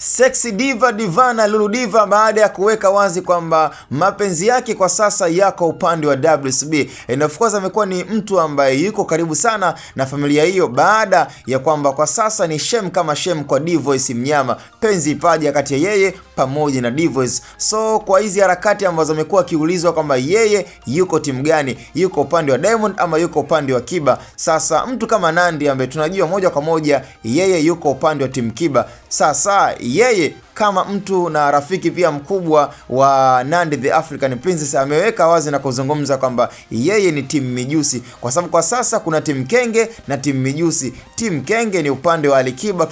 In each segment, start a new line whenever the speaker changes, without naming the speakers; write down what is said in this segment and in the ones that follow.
Sexy Diva Divana Lulu Diva baada ya kuweka wazi kwamba mapenzi yake kwa sasa yako upande wa WCB. And of course amekuwa ni mtu ambaye yuko karibu sana na familia hiyo baada ya kwamba kwa sasa ni shem kama shem kwa D-Voice Mnyama. Penzi ipaja kati ya yeye pamoja na D-Voice. So kwa hizi harakati ambazo amekuwa akiulizwa kwamba yeye yuko timu gani, yuko upande wa Diamond ama yuko upande wa Kiba. Sasa mtu kama Nandy ambaye tunajua moja kwa moja yeye yuko upande wa timu Kiba. Sasa yeye kama mtu na rafiki pia mkubwa wa Nandy the African Princess ameweka wazi na kuzungumza kwamba yeye ni timu Mijusi, kwa sababu kwa sasa kuna timu Kenge na timu Mijusi. Timu Kenge ni upande wa Alikiba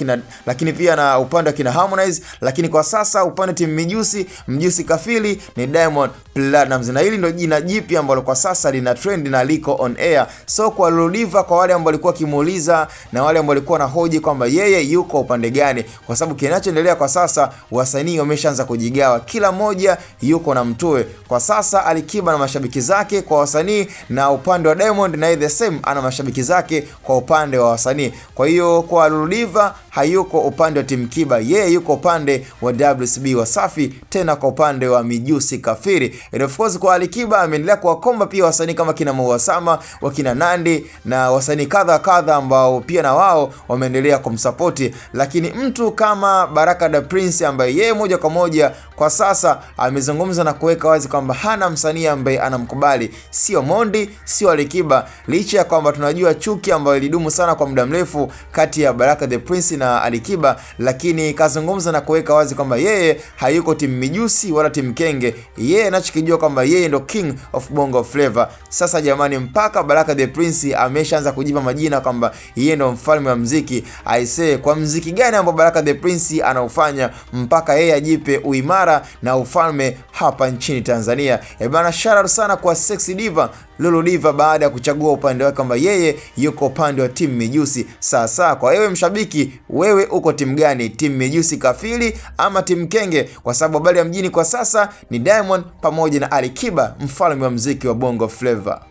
lakini pia na upande wa kina Harmonize, lakini kwa sasa upande timu Mijusi, Mjusi Kafili ni Diamond Platnumz, na hili ndio jina jipya ambalo kwa sasa lina trend na liko on air. So kwa Lulu Diva, kwa wale ambao walikuwa kimuuliza na wale ambao walikuwa na hoji kwamba yeye yuko upande gani, kwa sababu kinachoendelea kwa sasa wasanii wameshaanza kujigawa, kila mmoja yuko na mtoe. Kwa sasa Alikiba na mashabiki zake kwa wasanii, na upande wa Diamond na the same ana mashabiki zake kwa upande wa wasanii. Kwa hiyo kwa Lulu Diva hayuko upande wa timu Kiba, yeye yuko upande wa WCB Wasafi, tena kwa upande wa Mijusi Kafiri. And of course kwa Alikiba ameendelea kuwakomba pia wasanii kama kina Mawasama, wakina Nandy na wasanii kadha ambao pia na wao wameendelea kumsupport. Lakini mtu kama Baraka da Prince ambaye yeye moja kwa moja kwa sasa amezungumza na kuweka wazi kwamba hana msanii ambaye anamkubali, sio Mondi, sio Alikiba, licha ya kwamba tunajua chuki ambayo ilidumu sana kwa muda mrefu kati ya Baraka the Prince na Alikiba, lakini kazungumza na kuweka wazi kwamba yeye hayuko timu Mijusi wala timu Kenge. Yeye anachokijua kwamba yeye ndo king of Bongo Flava. Sasa jamani, mpaka Baraka the Prince ameshaanza kujipa majina kwamba yeye ndo mfalme wa muziki. I say, kwa muziki gani ambao Baraka the Prince anaufanya mpaka yeye ajipe uimara na ufalme hapa nchini Tanzania? Bana, shout out sana kwa Sexy Diva Lulu Diva baada ya kuchagua upande wake kwamba yeye yuko upande wa timu Mijusi. Sasa kwa wewe mshabiki, wewe uko timu gani? Timu Mijusi Kafili ama timu Kenge? Kwa sababu habari ya mjini kwa sasa ni Diamond pamoja na Alikiba, mfalme wa muziki wa Bongo Flava.